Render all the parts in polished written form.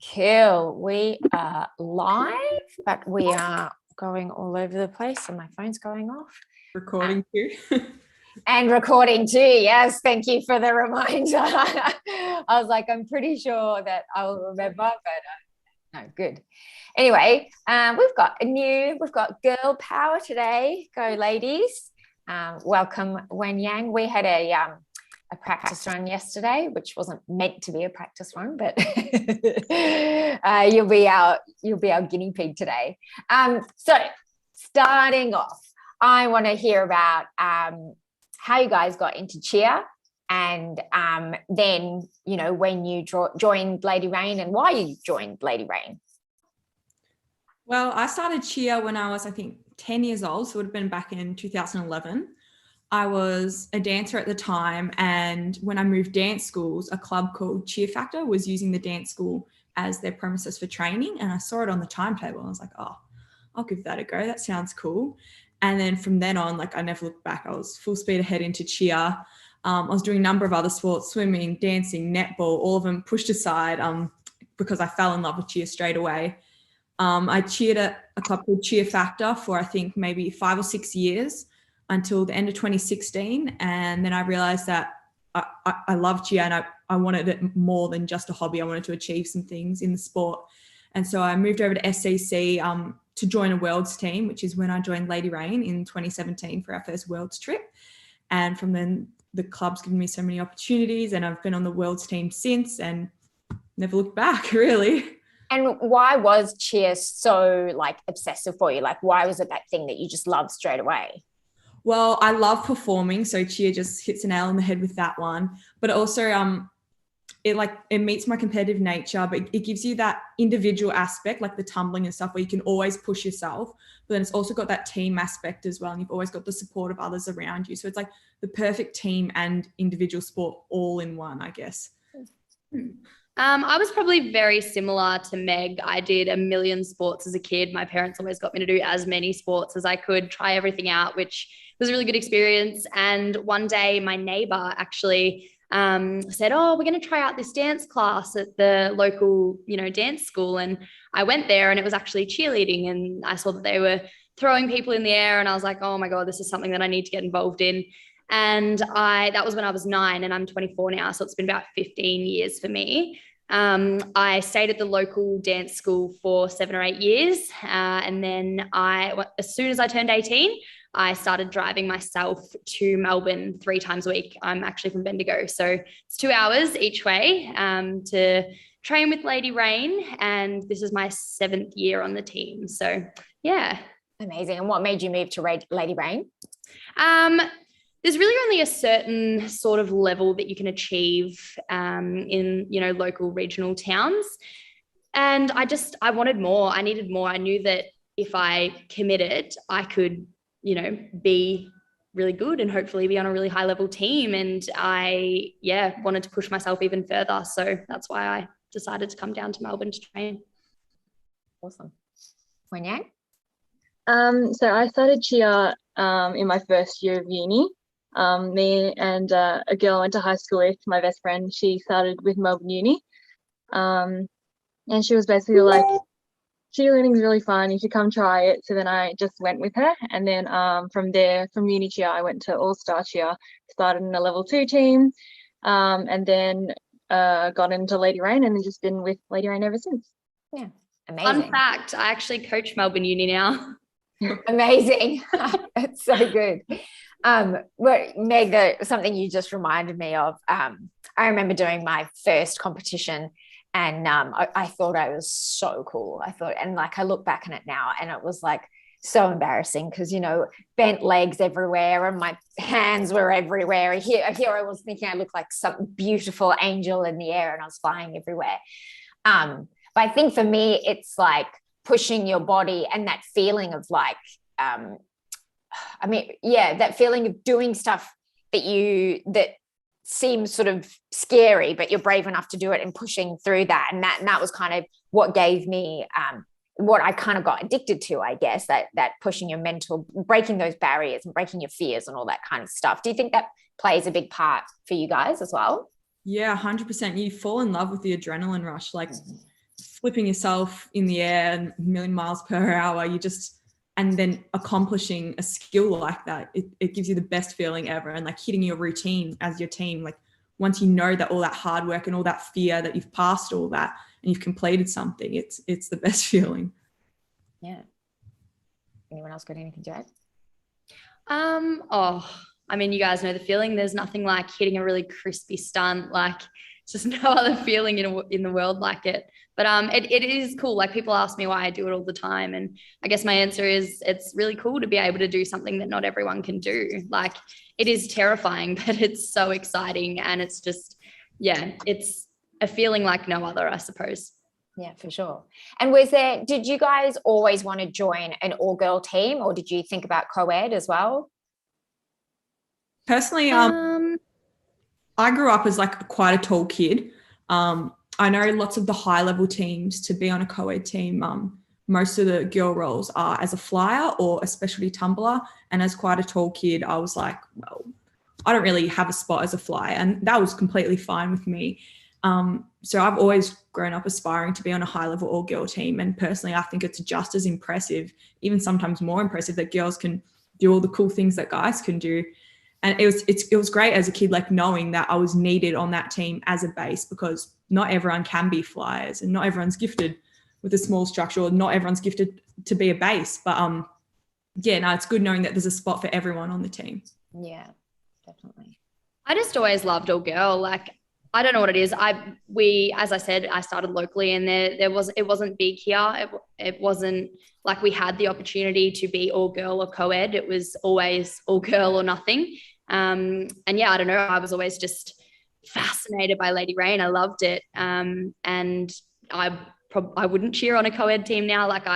Cool. We are live, but we are going all over the place and my phone's going off. Recording too. And recording too. Yes, thank you for the reminder. I was like, I'm pretty sure that I will remember, but no, good. Anyway, we've got girl power today. Go ladies. Welcome Wenyang. We had a practice run yesterday, which wasn't meant to be a practice run, but you'll be our guinea pig today. So starting off, I want to hear about how you guys got into cheer, and then when you joined Lady Rain and why you joined Lady Rain. Well, I started cheer when I was, I think, 10 years old, so it would have been back in 2011. I was a dancer at the time, and when I moved dance schools, a club called Cheer Factor was using the dance school as their premises for training, and I saw it on the timetable. I was like, oh, I'll give that a go. That sounds cool. And then from then on, like, I never looked back. I was full speed ahead into cheer. I was doing a number of other sports, swimming, dancing, netball, all of them pushed aside because I fell in love with cheer straight away. I cheered at a club called Cheer Factor for, I think, maybe 5 or 6 years until the end of 2016. And then I realized that I love cheer, and I wanted it more than just a hobby. I wanted to achieve some things in the sport. And so I moved over to SCC to join a Worlds team, which is when I joined Lady Rain in 2017 for our first Worlds trip. And from then, the club's given me so many opportunities, and I've been on the Worlds team since and never looked back, really. And why was cheer so obsessive for you? Like, why was it that thing that you just loved straight away? Well, I love performing, so cheer just hits a nail on the head with that one. But also, it meets my competitive nature, but it gives you that individual aspect, like the tumbling and stuff, where you can always push yourself. But then it's also got that team aspect as well, and you've always got the support of others around you. So it's like the perfect team and individual sport all in one, I guess. I was probably very similar to Meg. I did a million sports as a kid. My parents always got me to do as many sports as I could, try everything out, which was a really good experience. And one day my neighbor actually said, oh, we're going to try out this dance class at the local, dance school. And I went there, and it was actually cheerleading. And I saw that they were throwing people in the air. And I was like, oh my God, this is something that I need to get involved in. And that was when I was 9, and I'm 24 now. So it's been about 15 years for me. I stayed at the local dance school for 7 or 8 years. And then as soon as I turned 18, I started driving myself to Melbourne 3 times a week. I'm actually from Bendigo. So it's 2 hours each way to train with Lady Rain. And this is my 7th year on the team. So yeah. Amazing. And what made you move to Lady Rain? There's really only a certain sort of level that you can achieve in, local regional towns. And I wanted more. I needed more. I knew that if I committed, I could, be really good and hopefully be on a really high level team. And I, wanted to push myself even further. So that's why I decided to come down to Melbourne to train. Awesome. Wenyang? So I started cheer in my first year of uni. Me and a girl I went to high school with, my best friend, she started with Melbourne Uni. And she was basically like, cheerleading's really fun, you should come try it. So then I just went with her. And then from there, from uni cheer, I went to All-Star Cheer, started in a level 2 team, and then got into Lady Rain, and then just been with Lady Rain ever since. Yeah, amazing. Fun fact, I actually coach Melbourne Uni now. Amazing. That's so good. Meg, something you just reminded me of, I remember doing my first competition, and I thought I was so cool. I look back on it now, and it was like so embarrassing because, bent legs everywhere and my hands were everywhere. Here I was thinking I looked like some beautiful angel in the air, and I was flying everywhere. But I think for me, it's like pushing your body and that feeling of that feeling of doing stuff that seems sort of scary, but you're brave enough to do it and pushing through that. And that was kind of what gave me what I kind of got addicted to, I guess, that pushing your mental, breaking those barriers and breaking your fears and all that kind of stuff. Do you think that plays a big part for you guys as well? Yeah, 100%. You fall in love with the adrenaline rush. flipping yourself in the air and a million miles per hour, and then accomplishing a skill like that, it gives you the best feeling ever. And like hitting your routine as your team, like once you know that all that hard work and all that fear that you've passed all that and you've completed something, it's the best feeling. Yeah. Anyone else got anything to add? I mean, you guys know the feeling. There's nothing like hitting a really crispy stunt. Like, it's just no other feeling in the world like it. But it is cool. Like, people ask me why I do it all the time, and I guess my answer is it's really cool to be able to do something that not everyone can do. Like, it is terrifying, but it's so exciting, and it's just, yeah, it's a feeling like no other, I suppose. Yeah, for sure. And did you guys always want to join an all-girl team, or did you think about co-ed as well? Personally, I grew up as like quite a tall kid. I know lots of the high level teams, to be on a co-ed team, most of the girl roles are as a flyer or a specialty tumbler. And as quite a tall kid, I was like, well, I don't really have a spot as a flyer. And that was completely fine with me. So I've always grown up aspiring to be on a high level all girl team. And personally, I think it's just as impressive, even sometimes more impressive, that girls can do all the cool things that guys can do. And it was great as a kid, like knowing that I was needed on that team as a base, because not everyone can be flyers and not everyone's gifted with a small structure, or not everyone's gifted to be a base. But yeah, no, it's good knowing that there's a spot for everyone on the team. Yeah, definitely. I just always loved all girl. Like, I don't know what it is. As I said, I started locally, and it wasn't big here. It wasn't like we had the opportunity to be all girl or co-ed. It was always all girl or nothing. And yeah, I don't know. I was always just fascinated by Lady Rain. I loved it. And I wouldn't cheer on a co-ed team now. Like,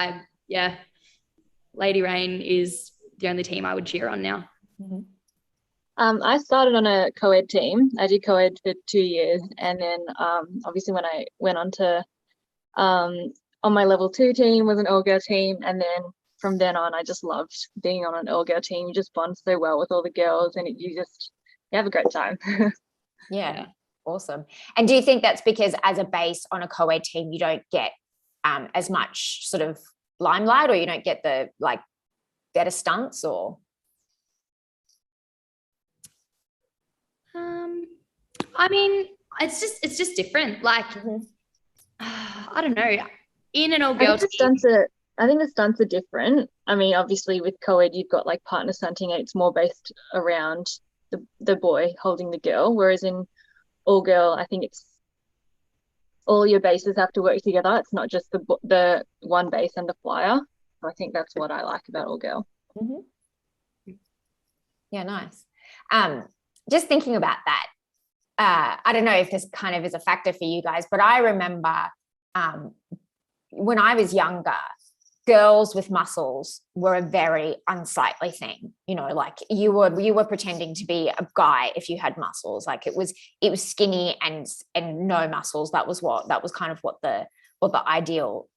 Lady Rain is the only team I would cheer on now. Mm-hmm. I started on a co-ed team. I did co-ed for 2 years, and then obviously when I went on to on my level 2 team was an all-girl team, and then from then on I just loved being on an all-girl team. You just bond so well with all the girls, and you have a great time. Yeah, awesome. And do you think that's because as a base on a co-ed team you don't get as much sort of limelight, or you don't get the like better stunts, or? I mean, it's just different. Like, I don't know. In an all girl team, I think the stunts are different. I mean, obviously with co-ed you've got like partner stunting, and it's more based around the boy holding the girl, whereas in all girl I think it's all your bases have to work together. It's not just the one base and the flyer. So I think that's what I like about all girl. Mm-hmm. Yeah, nice. Just thinking about that, I don't know if this kind of is a factor for you guys, but I remember when I was younger, girls with muscles were a very unsightly thing. You know, like you were pretending to be a guy if you had muscles. Like it was skinny and no muscles. That was kind of what the ideal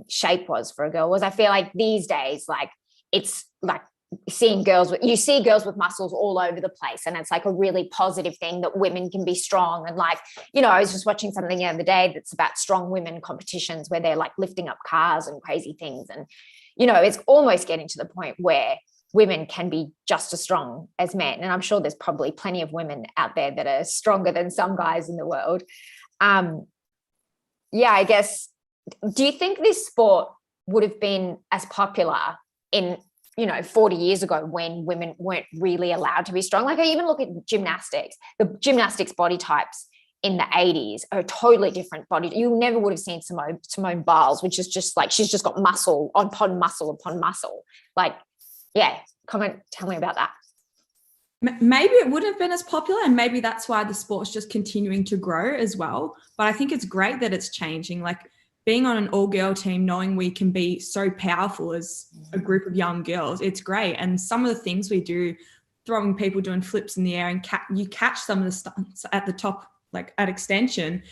shape was for a girl. Was I feel like these days, like it's like you see girls with muscles all over the place, and it's like a really positive thing that women can be strong. And like, you know, I was just watching something the other day that's about strong women competitions where they're like lifting up cars and crazy things, and you know, it's almost getting to the point where women can be just as strong as men. And I'm sure there's probably plenty of women out there that are stronger than some guys in the world. Yeah, I guess, do you think this sport would have been as popular in, you know, 40 years ago when women weren't really allowed to be strong? Like, I even look at gymnastics. The gymnastics body types in the 80s are a totally different body. You never would have seen Simone Biles, which is just like, she's just got muscle upon muscle upon muscle. Like, yeah, tell me about that. Maybe it wouldn't have been as popular, and maybe that's why the sport's just continuing to grow as well. But I think it's great that it's changing. Like, being on an all-girl team, knowing we can be so powerful as a group of young girls, it's great. And some of the things we do, throwing people doing flips in the air, and you catch some of the stunts at the top, like at extension,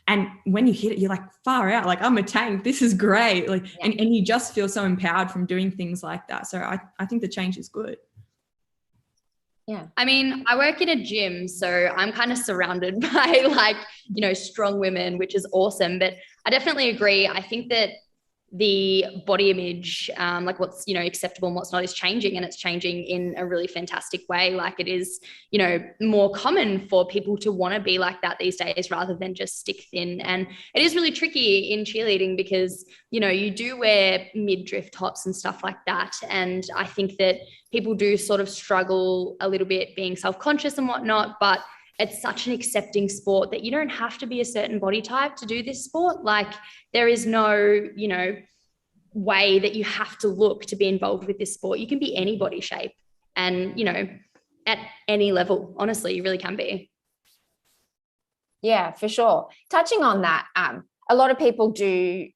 and when you hit it, you're like, far out, like, I'm a tank, this is great. Like, yeah. and you just feel so empowered from doing things like that. So I think the change is good. Yeah. I mean, I work in a gym, so I'm kind of surrounded by like, strong women, which is awesome. But I definitely agree. I think that the body image, like what's, acceptable and what's not, is changing, and it's changing in a really fantastic way. Like it is, more common for people to want to be like that these days rather than just stick thin. And it is really tricky in cheerleading because, you do wear midriff tops and stuff like that. And I think that people do sort of struggle a little bit being self-conscious and whatnot, but it's such an accepting sport that you don't have to be a certain body type to do this sport. Like there is no, way that you have to look to be involved with this sport. You can be any body shape and, at any level. Honestly, you really can be. Yeah, for sure. Touching on that, a lot of people do,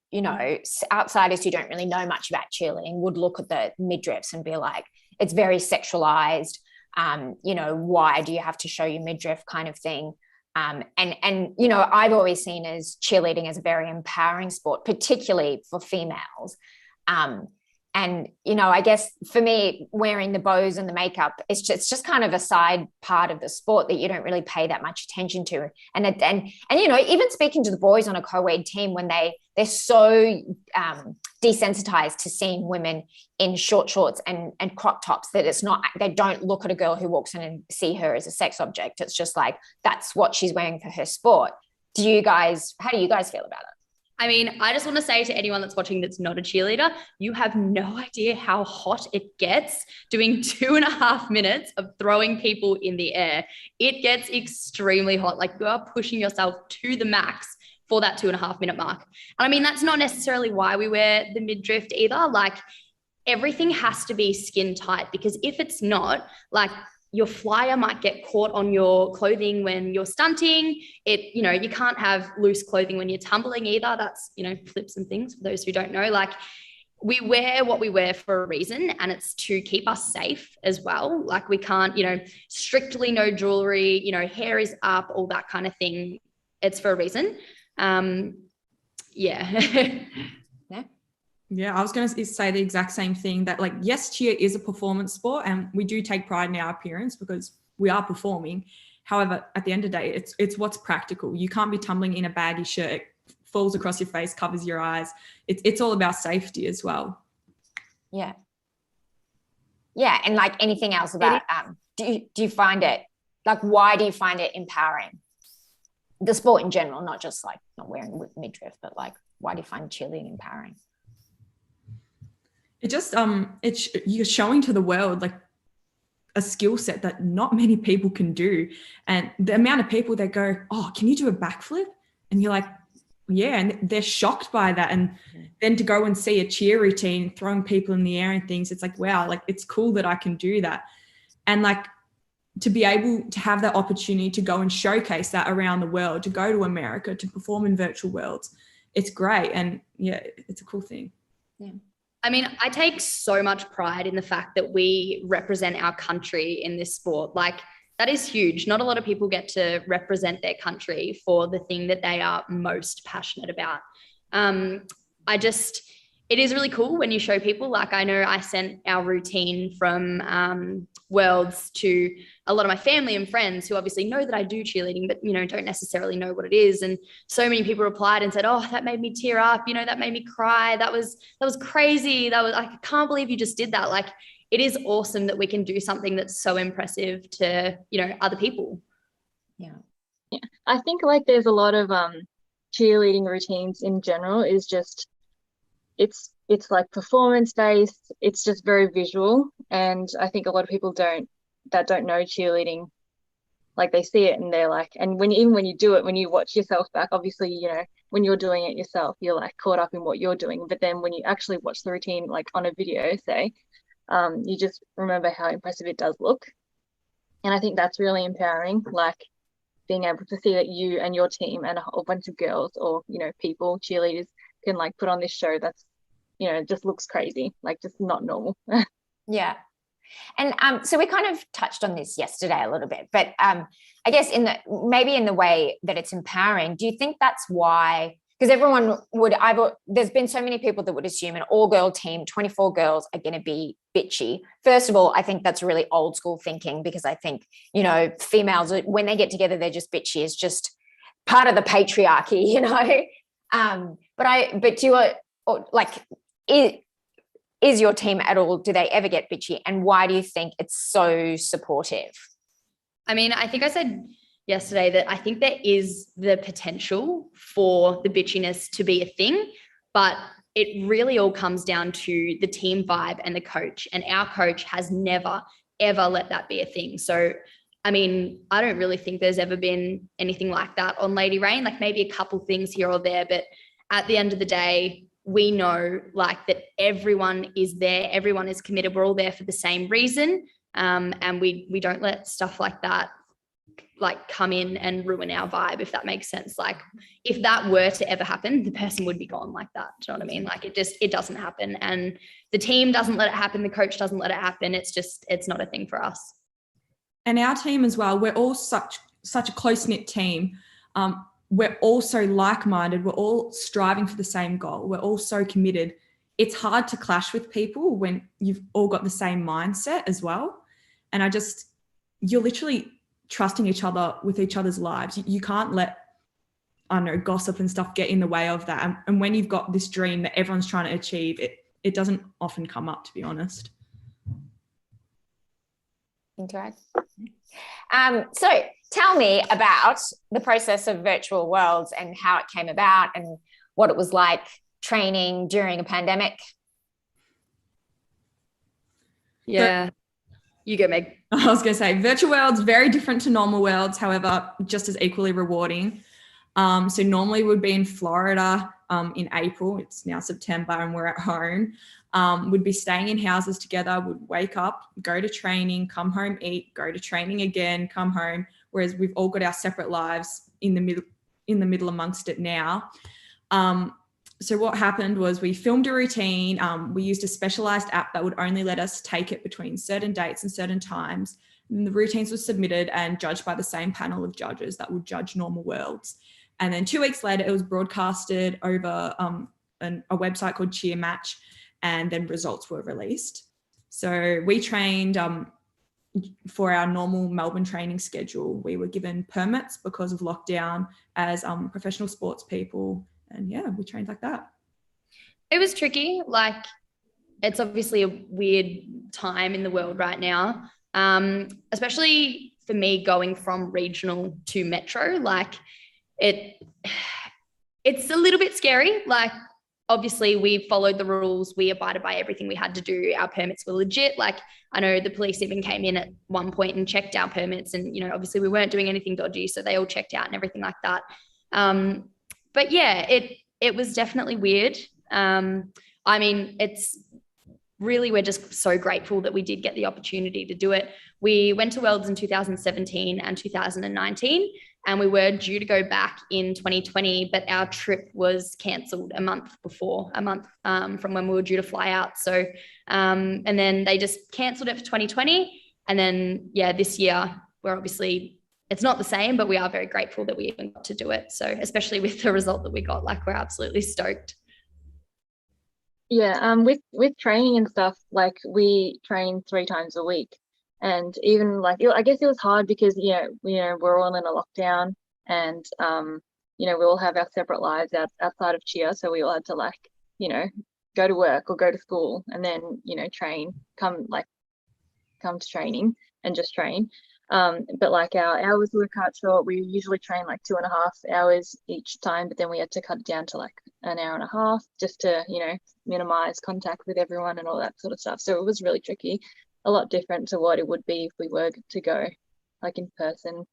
outsiders who don't really know much about cheerleading would look at the midriffs and be like, it's very sexualized. Why do you have to show your midriff kind of thing? And I've always seen as cheerleading as a very empowering sport, particularly for females. I guess for me, wearing the bows and the makeup, it's just kind of a side part of the sport that you don't really pay that much attention to. And even speaking to the boys on a co-ed team, when they're so desensitized to seeing women in short shorts and crop tops, that they don't look at a girl who walks in and see her as a sex object. It's just like, that's what she's wearing for her sport. How do you guys feel about it? I mean, I just want to say to anyone that's watching that's not a cheerleader, you have no idea how hot it gets doing 2.5 minutes of throwing people in the air. It gets extremely hot. Like you are pushing yourself to the max for that 2.5 minute mark. And I mean, that's not necessarily why we wear the midriff either. Like everything has to be skin tight, because if it's not, like your flyer might get caught on your clothing when you're stunting. You can't have loose clothing when you're tumbling either. That's, flips and things for those who don't know. Like we wear what we wear for a reason, and it's to keep us safe as well. Like we can't, strictly no jewelry, hair is up, all that kind of thing. It's for a reason. Yeah. Yeah, I was going to say the exact same thing, that like, yes, cheer is a performance sport and we do take pride in our appearance because we are performing. However, at the end of the day, it's what's practical. You can't be tumbling in a baggy shirt. It falls across your face, covers your eyes. It's all about safety as well. Yeah. Yeah. And like anything else about, do you find it, like, why do you find it empowering? The sport in general, not just like not wearing midriff, but like, why do you find cheerleading empowering? It just you're showing to the world like a skill set that not many people can do, and the amount of people that go, oh, can you do a backflip? And you're like, yeah, and they're shocked by that. And then to go and see a cheer routine throwing people in the air and things, it's like, wow, like it's cool that I can do that. And like to be able to have that opportunity to go and showcase that around the world, to go to America, to perform in virtual worlds, it's great. And yeah, it's a cool thing. Yeah. I mean, I take so much pride in the fact that we represent our country in this sport. Like that is huge. Not a lot of people get to represent their country for the thing that they are most passionate about. It is really cool when you show people. Like I know I sent our routine from Worlds to a lot of my family and friends who obviously know that I do cheerleading, but, don't necessarily know what it is. And so many people replied and said, oh, that made me tear up. That made me cry. That was crazy. I can't believe you just did that. Like it is awesome that we can do something that's so impressive to, other people. Yeah. Yeah. I think like there's a lot of cheerleading routines in general is just, it's like performance based. It's just very visual, and I think a lot of people don't know cheerleading, like they see it and they're like, and when you do it, when you watch yourself back, obviously when you're doing it yourself, you're like caught up in what you're doing, but then when you actually watch the routine like on a video, say, you just remember how impressive it does look. And I think that's really empowering, like being able to see that you and your team and a whole bunch of girls or people, cheerleaders, can like put on this show that's just looks crazy, like just not normal. Yeah. And so we kind of touched on this yesterday a little bit, but I guess maybe in the way that it's empowering, do you think that's why, because everyone would either, there's been so many people that would assume an all-girl team, 24 girls are going to be bitchy. First of all, I think that's really old school thinking, because I think, you know, females, when they get together, they're just bitchy. It's just part of the patriarchy, you know. But do you, like, is your team at all, do they ever get bitchy? And why do you think it's so supportive? I mean, I think I said yesterday that I think there is the potential for the bitchiness to be a thing, but it really all comes down to the team vibe and the coach. And our coach has never, ever let that be a thing. So, I mean, I don't really think there's ever been anything like that on Lady Rain, like maybe a couple things here or there, but at the end of the day, we know like that everyone is there, everyone is committed, we're all there for the same reason. And we don't let stuff like that like come in and ruin our vibe, if that makes sense. Like if that were to ever happen, the person would be gone like that. Do you know what I mean? Like it doesn't happen, and the team doesn't let it happen. The coach doesn't let it happen. It's not a thing for us. And our team as well, we're all such a close-knit team. We're all so like-minded. We're all striving for the same goal. We're all so committed. It's hard to clash with people when you've all got the same mindset as well. And you're literally trusting each other with each other's lives. You can't let, I don't know, gossip and stuff get in the way of that. And when you've got this dream that everyone's trying to achieve, it doesn't often come up, to be honest. Interact. So tell me about the process of virtual worlds and how it came about and what it was like training during a pandemic. Yeah. You go, Meg. I was going to say virtual worlds, very different to normal worlds, however, just as equally rewarding. So normally we'd be in Florida in April. It's now September and we're at home. We'd be staying in houses together, would wake up, go to training, come home, eat, go to training again, come home. Whereas we've all got our separate lives in the middle amongst it now. So what happened was we filmed a routine. We used a specialized app that would only let us take it between certain dates and certain times. And the routines were submitted and judged by the same panel of judges that would judge normal worlds. And then 2 weeks later, it was broadcasted over a website called Cheer Match, and then results were released. So we trained for our normal Melbourne training schedule. We were given permits because of lockdown as professional sports people. And yeah, we trained like that. It was tricky. Like, it's obviously a weird time in the world right now, especially for me going from regional to metro. Like, it's a little bit scary. Like, obviously, we followed the rules. We abided by everything we had to do. Our permits were legit. Like, I know the police even came in at one point and checked our permits. And, you know, obviously we weren't doing anything dodgy. So they all checked out and everything like that. But yeah, it was definitely weird. I mean, we're just so grateful that we did get the opportunity to do it. We went to Worlds in 2017 and 2019, and we were due to go back in 2020, but our trip was cancelled a month from when we were due to fly out. So, and then they just cancelled it for 2020. And then, yeah, this year we're obviously, it's not the same, but we are very grateful that we even got to do it. So especially with the result that we got, like, we're absolutely stoked. Yeah, with training and stuff, like we train 3 times a week, and even like I guess it was hard because we're all in a lockdown, and we all have our separate lives outside of cheer, so we all had to go to work or go to school and then train, come to training and just train. But like our hours were cut short. We usually train like 2.5 hours each time, but then we had to cut it down to like an hour and a half just to, minimize contact with everyone and all that sort of stuff. So it was really tricky, a lot different to what it would be if we were to go like in person.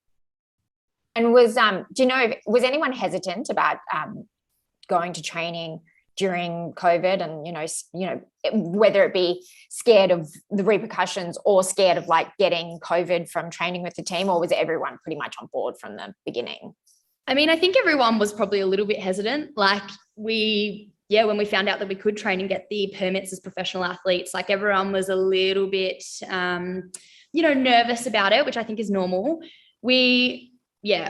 And was anyone hesitant about going to training during COVID, and whether it be scared of the repercussions or scared of like getting COVID from training with the team, or was everyone pretty much on board from the beginning? I mean, I think everyone was probably a little bit hesitant. Like when we found out that we could train and get the permits as professional athletes, like everyone was a little bit, nervous about it, which I think is normal. We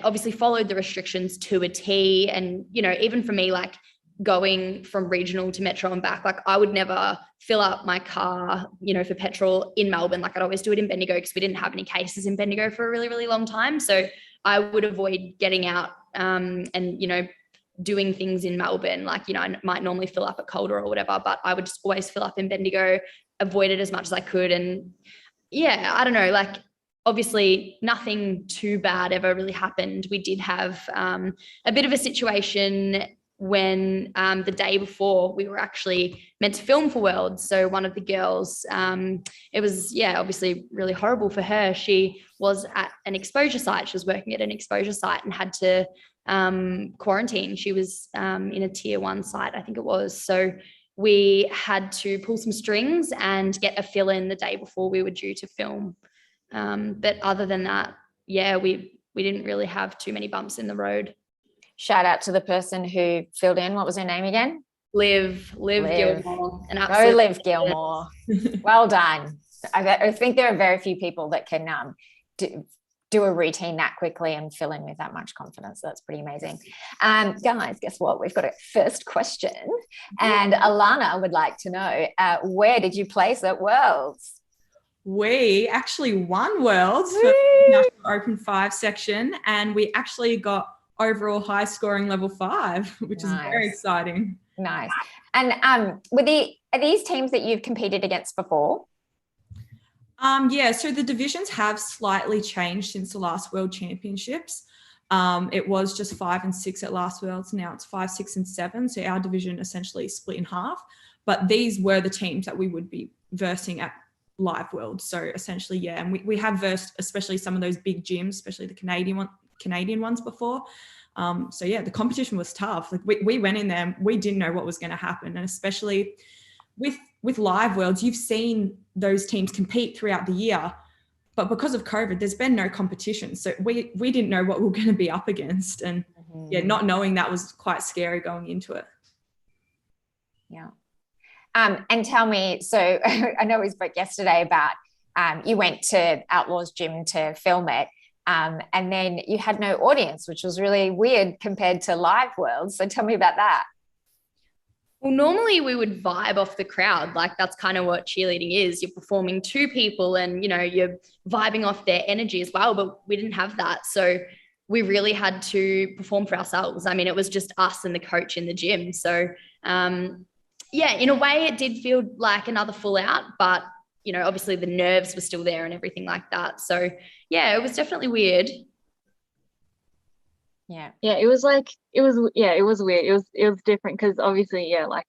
obviously followed the restrictions to a T. And, you know, even for me, like going from regional to metro and back, like I would never fill up my car, you know, for petrol in Melbourne. Like I'd always do it in Bendigo because we didn't have any cases in Bendigo for a really, really long time. So I would avoid getting out and, you know, doing things in Melbourne. Like, you know, I might normally fill up at Calder or whatever, but I would just always fill up in Bendigo, avoid it as much as I could. And yeah, I don't know, like obviously nothing too bad ever really happened. We did have a bit of a situation when the day before we were actually meant to film for Worlds. So one of the girls, it was, obviously really horrible for her. She was at an exposure site. She was working at an exposure site and had to quarantine. She was in a tier 1 site, I think it was. So we had to pull some strings and get a fill in the day before we were due to film. But other than that, we didn't really have too many bumps in the road. Shout out to the person who filled in. What was her name again? Liv Gilmore. Go Liv Gilmore. Well done. I think there are very few people that can do a routine that quickly and fill in with that much confidence. That's pretty amazing. Guys, guess what? We've got a first question. And Alana would like to know, where did you place at Worlds? We actually won Worlds for National Open 5 section, and we actually got overall high scoring level 5, which is very exciting. Nice. And are these teams that you've competed against before? So the divisions have slightly changed since the last World Championships. It was just 5 and 6 at last Worlds. Now it's 5, 6 and 7. So our division essentially split in half. But these were the teams that we would be versing at live Worlds. So essentially, and we have versed especially some of those big gyms, especially the Canadian ones before. The competition was tough. Like we went in there and we didn't know what was going to happen. And especially with live Worlds, you've seen those teams compete throughout the year, but because of COVID, there's been no competition. So we didn't know what we were going to be up against. And not knowing that was quite scary going into it. Yeah. And tell me, so I know we spoke yesterday about you went to Outlaws Gym to film it. And then you had no audience, which was really weird compared to live Worlds. So tell me about that. Well, normally we would vibe off the crowd. Like that's kind of what cheerleading is. You're performing to people and, you know, you're vibing off their energy as well, but we didn't have that. So we really had to perform for ourselves. I mean, it was just us and the coach in the gym. So, in a way it did feel like another full out, but, you know, obviously the nerves were still there and everything like that. So, it was definitely weird. It was weird. It was different because obviously, like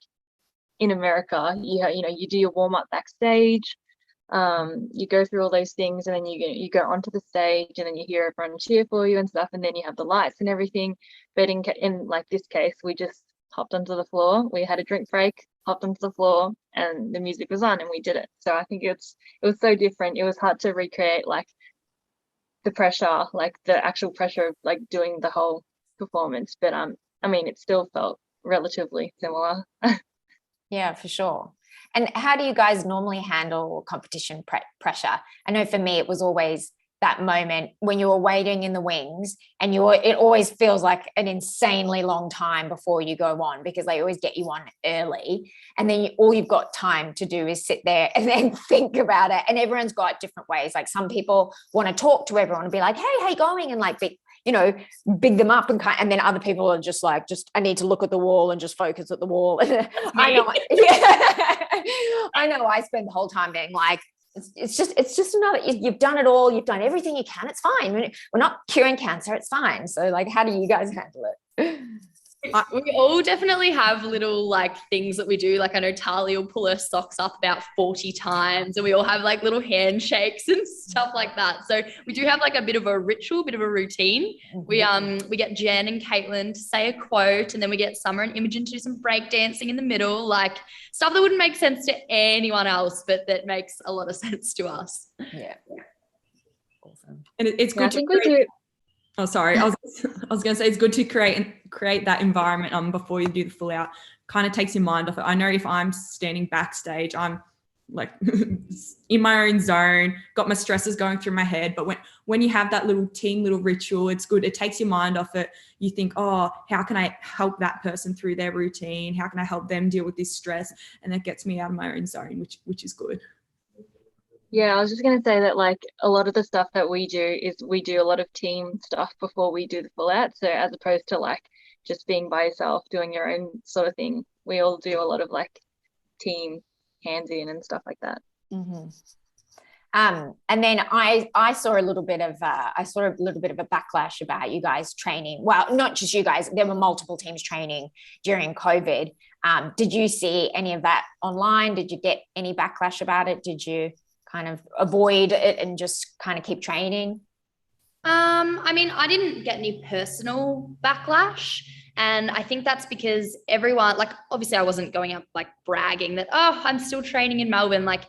in America, you do your warm up backstage, you go through all those things, and then you go onto the stage, and then you hear everyone cheer for you and stuff, and then you have the lights and everything. But in like this case, we just hopped onto the floor. We had a drink break, hopped onto the floor, and the music was on, and we did it. So I think it was so different. It was hard to recreate like the pressure, like the actual pressure of like doing the whole performance. But I mean, it still felt relatively similar. Yeah, for sure. And how do you guys normally handle competition pressure? I know for me, it was always that moment when you were waiting in the wings and it always feels like an insanely long time before you go on because they always get you on early. And then all you've got time to do is sit there and then think about it. And everyone's got different ways. Like some people want to talk to everyone and be like, hey, how you going? And like, big them up and then other people are just like, I need to look at the wall and just focus at the wall. I know. I know. I spend the whole time being like, it's just another, you've done it all. You've done everything you can. It's fine. We're not curing cancer. It's fine. So like, how do you guys handle it? We all definitely have little like things that we do. Like I know Tali will pull her socks up about 40 times and we all have like little handshakes and stuff like that. So we do have like a bit of a ritual, bit of a routine. We get Jen and Caitlin to say a quote, and then we get Summer and Imogen to do some break dancing in the middle, like stuff that wouldn't make sense to anyone else, but that makes a lot of sense to us. Yeah. Awesome. And it's good to create. Oh, sorry. I was going to say it's good to create that environment before you do the full out. Kind of takes your mind off it. I know if I'm standing backstage, I'm like in my own zone, got my stresses going through my head. But when you have that little team, little ritual, it's good. It takes your mind off it. You think, oh, how can I help that person through their routine? How can I help them deal with this stress? And that gets me out of my own zone, which is good. Yeah, I was just going to say that like a lot of the stuff that we do is we do a lot of team stuff before we do the full out. So as opposed to like just being by yourself, doing your own sort of thing, we all do a lot of like team hands in and stuff like that. Mm-hmm. And then I saw a little bit of a backlash about you guys training. Well, not just you guys. There were multiple teams training during COVID. Did you see any of that online? Did you get any backlash about it? Did you kind of avoid it and just kind of keep training? I mean, I didn't get any personal backlash. And I think that's because everyone, like, obviously I wasn't going up like bragging that, oh, I'm still training in Melbourne. Like,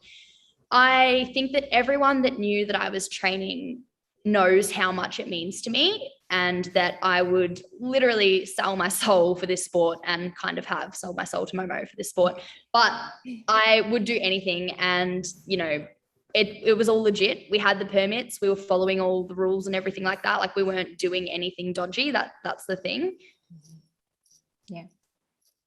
I think that everyone that knew that I was training knows how much it means to me, and that I would literally sell my soul for this sport, and kind of have sold my soul to Momo for this sport. But I would do anything, and, you know, it was all legit. We had the permits. We were following all the rules and everything like that. Like, we weren't doing anything dodgy. That's the thing. Yeah.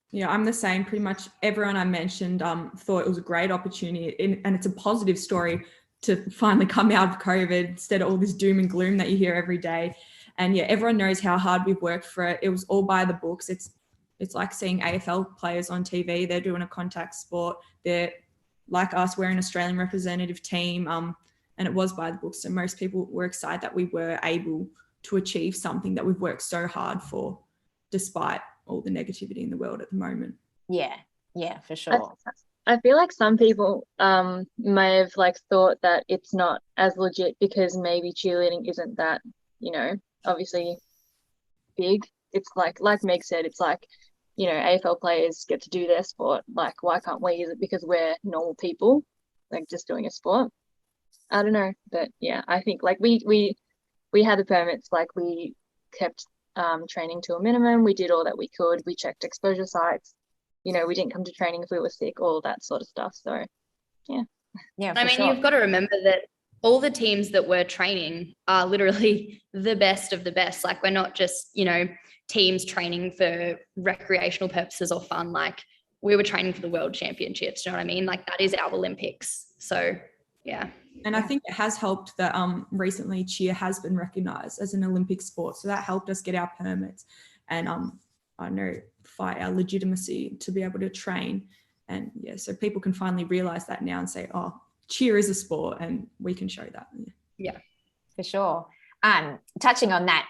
Yeah, I'm the same. Pretty much everyone I mentioned thought it was a great opportunity, and it's a positive story to finally come out of COVID instead of all this doom and gloom that you hear every day. And yeah, everyone knows how hard we've worked for it. It was all by the books. It's like seeing AFL players on TV. They're doing a contact sport. They're like us, we're an Australian representative team, and it was by the books. So most people were excited that we were able to achieve something that we've worked so hard for, despite all the negativity in the world at the moment. Yeah, for sure. I feel like some people may have like thought that it's not as legit because maybe cheerleading isn't that, you know, obviously big. It's like Meg said, it's like, you know, AFL players get to do their sport. Like, why can't we? Is it because we're normal people, like just doing a sport? I don't know, but yeah, I think like we had the permits. Like, we kept training to a minimum. We did all that we could. We checked exposure sites. You know, we didn't come to training if we were sick, all that sort of stuff. So yeah. I mean, you've got to remember that all the teams that we're training are literally the best of the best. Like, we're not just, you know, teams training for recreational purposes or fun. Like, we were training for the world championships. You know what I mean? Like, that is our Olympics. So yeah. And I think it has helped that recently cheer has been recognised as an Olympic sport. So that helped us get our permits and I know fight our legitimacy to be able to train. And yeah, so people can finally realise that now and say, oh, cheer is a sport, and we can show that. Yeah, for sure. Touching on that,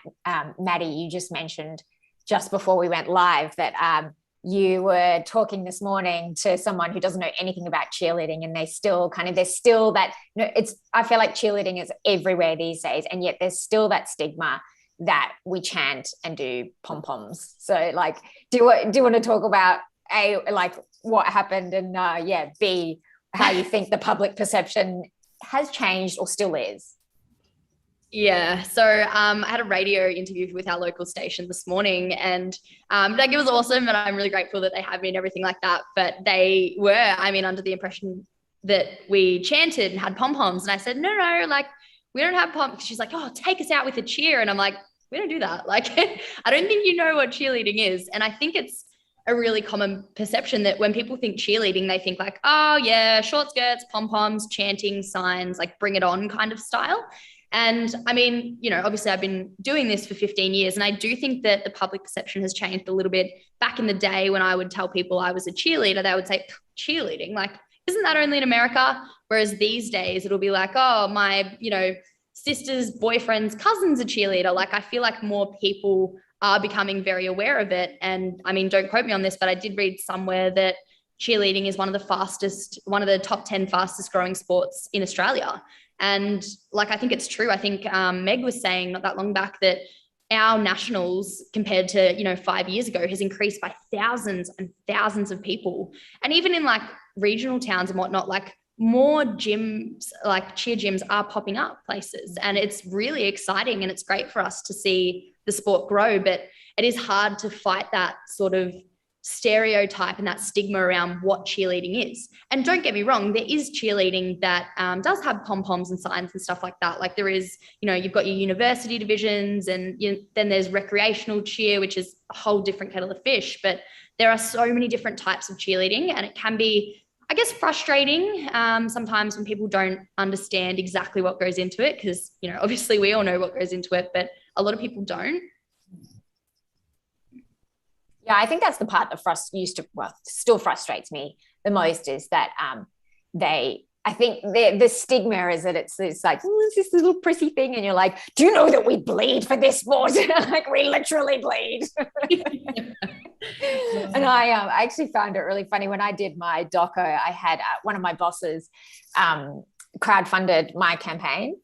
Maddy, you just mentioned just before we went live that you were talking this morning to someone who doesn't know anything about cheerleading, and there's still that, you know, I feel like cheerleading is everywhere these days, and yet there's still that stigma that we chant and do pom-poms. So like, do you want to talk about like what happened, and B, how you think the public perception has changed or still is? Yeah, so I had a radio interview with our local station this morning, and like, it was awesome, and I'm really grateful that they had me and everything like that. But they were, I mean, under the impression that we chanted and had pom-poms, and I said, no, like, we don't have pom. She's like, oh, take us out with a cheer, and I'm like, we don't do that. Like, I don't think you know what cheerleading is. And I think it's a really common perception that when people think cheerleading, they think like, oh yeah, short skirts, pom-poms, chanting, signs, like bring it on kind of style. And I mean, you know, obviously I've been doing this for 15 years, and I do think that the public perception has changed a little bit. Back in the day when I would tell people I was a cheerleader, they would say, cheerleading, like, isn't that only in America? Whereas these days it'll be like, oh, my, you know, sister's boyfriend's cousin's a cheerleader. Like, I feel like more people are becoming very aware of it. And I mean, don't quote me on this, but I did read somewhere that cheerleading is one of the top 10 fastest growing sports in Australia. And like, I think it's true. I think Meg was saying not that long back that our nationals compared to, you know, 5 years ago has increased by thousands and thousands of people. And even in like regional towns and whatnot, like more gyms, like cheer gyms are popping up places, and it's really exciting, and it's great for us to see the sport grow. But it is hard to fight that sort of stereotype and that stigma around what cheerleading is. And don't get me wrong, there is cheerleading that does have pom-poms and signs and stuff like that. Like there is, you know, you've got your university divisions, and then there's recreational cheer, which is a whole different kettle of fish. But there are so many different types of cheerleading, and it can be, I guess, frustrating sometimes when people don't understand exactly what goes into it, because, you know, obviously we all know what goes into it, but a lot of people don't. Yeah, I think that's the part that still frustrates me the most, is that I think the stigma is that it's like, it's this little prissy thing, and you're like, do you know that we bleed for this sport? Like, we literally bleed. And I actually found it really funny when I did my doco. I had one of my bosses crowdfunded my campaign,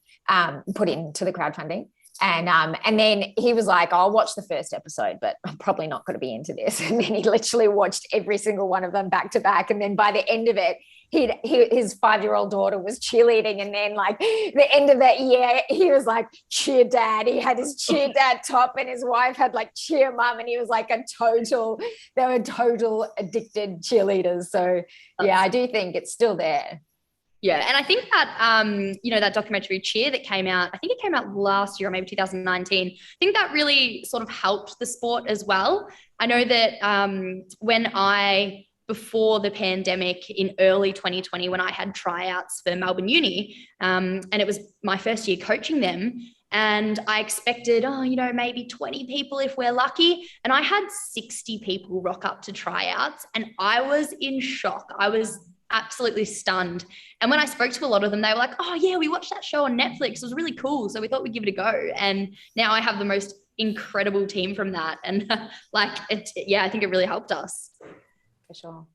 put into the crowdfunding. And then he was like, I'll watch the first episode, but I'm probably not going to be into this. And then he literally watched every single one of them back to back. And then by the end of it, his 5-year-old daughter was cheerleading. And then like the end of that year, he was like cheer dad. He had his cheer dad top, and his wife had like cheer mum. And he was like they were total addicted cheerleaders. So yeah, I do think it's still there. Yeah. And I think that, you know, that documentary Cheer that came out, I think it came out last year or maybe 2019. I think that really sort of helped the sport as well. I know that before the pandemic in early 2020, when I had tryouts for Melbourne Uni, and it was my first year coaching them, and I expected, you know, maybe 20 people if we're lucky. And I had 60 people rock up to tryouts, and I was in shock. I was absolutely stunned. And when I spoke to a lot of them, they were like, oh yeah, we watched that show on Netflix. It was really cool. So we thought we'd give it a go. And now I have the most incredible team from that. And I think it really helped us. For sure.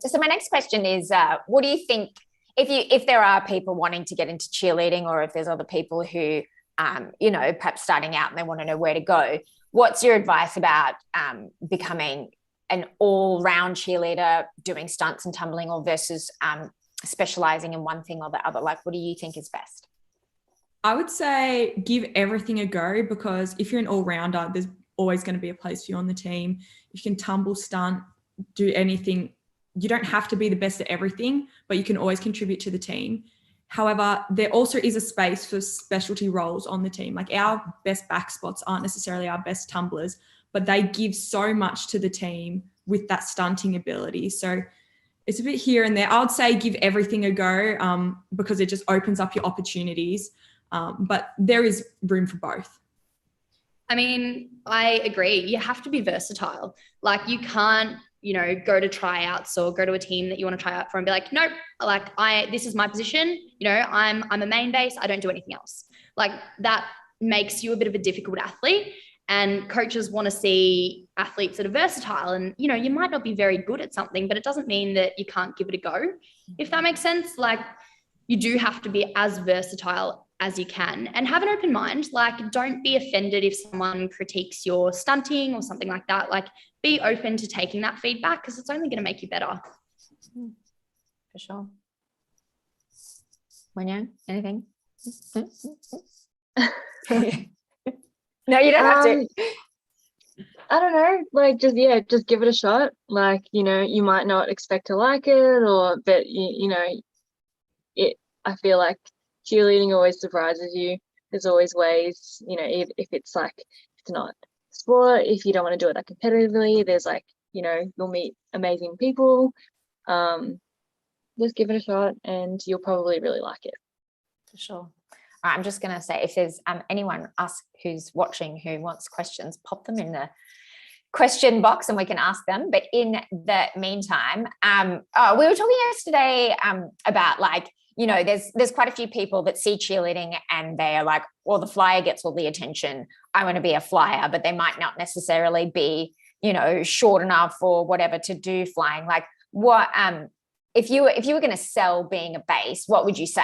So my next question is, what do you think, if there are people wanting to get into cheerleading, or if there's other people who, you know, perhaps starting out and they want to know where to go, what's your advice about becoming an all-round cheerleader, doing stunts and tumbling, or versus specializing in one thing or the other? Like, what do you think is best? I would say give everything a go, because if you're an all-rounder, there's always going to be a place for you on the team. If you can tumble, stunt, do anything, you don't have to be the best at everything, but you can always contribute to the team. However, there also is a space for specialty roles on the team. Like, our best back spots aren't necessarily our best tumblers, but they give so much to the team with that stunting ability. So it's a bit here and there. I would say give everything a go, because it just opens up your opportunities. But there is room for both. I mean, I agree. You have to be versatile. Like, you can't, you know, go to tryouts or go to a team that you want to try out for and be like, nope, like this is my position. You know, I'm a main base. I don't do anything else. Like, that makes you a bit of a difficult athlete. And coaches want to see athletes that are versatile. And, you know, you might not be very good at something, but it doesn't mean that you can't give it a go, if that makes sense. Like, you do have to be as versatile as you can, and have an open mind. Like, don't be offended if someone critiques your stunting or something like that. Like, be open to taking that feedback, because it's only going to make you better. For sure. Wenyang, anything? No, you don't have to. I don't know, like, just give it a shot. Like, you know, you might not expect to like it, but I feel like cheerleading always surprises you. There's always ways, you know, if it's like, it's not sport, if you don't want to do it that competitively, there's like, you know, you'll meet amazing people. Just give it a shot and you'll probably really like it. For sure. I'm just going to say, if there's anyone who's watching who wants questions, pop them in the question box and we can ask them. But in the meantime, we were talking yesterday about, like, you know, there's quite a few people that see cheerleading and they are like, well, the flyer gets all the attention. I want to be a flyer, but they might not necessarily be, you know, short enough or whatever to do flying. Like, what if you were going to sell being a base, what would you say?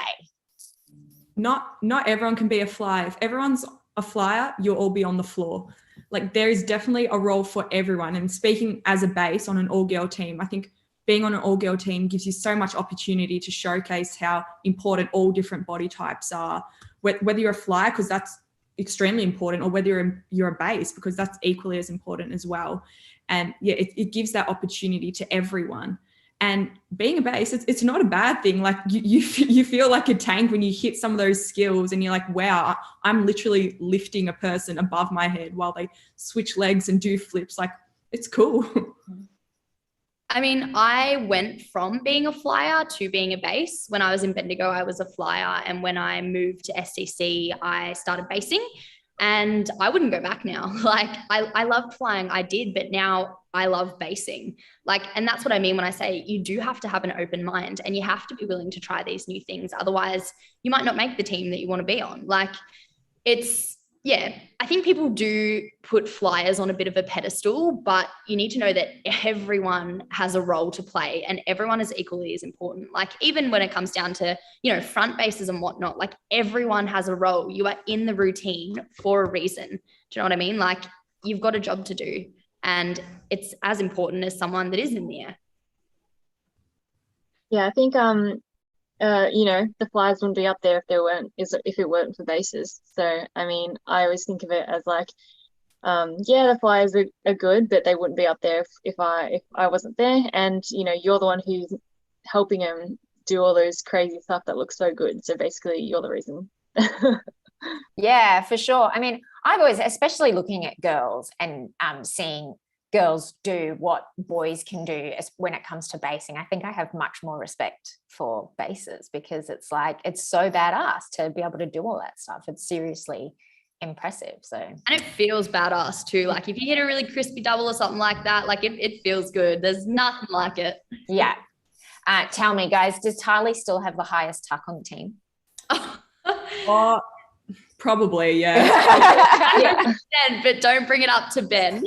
Not everyone can be a flyer. If everyone's a flyer, you'll all be on the floor. Like, there is definitely a role for everyone. And speaking as a base on an all-girl team, I think being on an all-girl team gives you so much opportunity to showcase how important all different body types are. Whether you're a flyer, because that's extremely important, or whether you're a base, because that's equally as important as well. And yeah, it gives that opportunity to everyone. And being a base, it's not a bad thing. Like you feel like a tank when you hit some of those skills and you're like, wow, I'm literally lifting a person above my head while they switch legs and do flips. Like, it's cool. I mean, I went from being a flyer to being a base. When I was in Bendigo, I was a flyer. And when I moved to SCC, I started basing. And I wouldn't go back now. Like, I loved flying, I did, but now I love basing. Like, and that's what I mean when I say you do have to have an open mind and you have to be willing to try these new things. Otherwise, you might not make the team that you want to be on. Like, yeah, I think people do put flyers on a bit of a pedestal, but you need to know that everyone has a role to play and everyone is equally as important. Like, even when it comes down to, front bases and whatnot, like, everyone has a role. You are in the routine for a reason. Do you know what I mean? Like, you've got a job to do and it's as important as someone that is in the air. Yeah, I think the flyers wouldn't be up there if it weren't for bases. So I mean, I always think of it as like, the flyers are good, but they wouldn't be up there if I wasn't there. And you're the one who's helping them do all those crazy stuff that looks so good. So basically, you're the reason. Yeah, for sure. I mean, I've always, especially looking at girls and seeing girls do what boys can do when it comes to basing, I think I have much more respect for bases, because it's like, it's so badass to be able to do all that stuff. It's seriously impressive. So, and it feels badass too. Like, if you hit a really crispy double or something like that, like it feels good. There's nothing like it. Yeah. Tell me, guys, does Tylee still have the highest tuck on the team? Probably, yeah. But don't bring it up to Ben.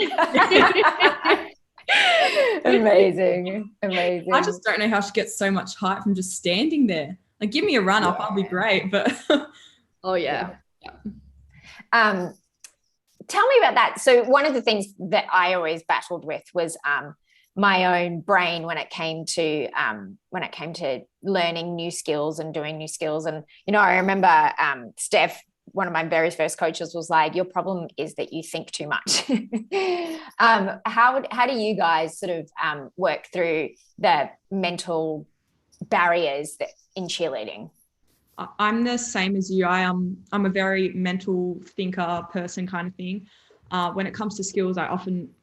Amazing. I just don't know how she gets so much height from just standing there. Like, give me a run up, I'll be great. But oh yeah. Tell me about that. So one of the things that I always battled with was my own brain when it came to learning new skills and doing new skills. And I remember Steph, one of my very first coaches, was like, your problem is that you think too much. How do you guys sort of work through the mental barriers in cheerleading? I'm the same as you. I'm a very mental thinker person kind of thing. When it comes to skills, I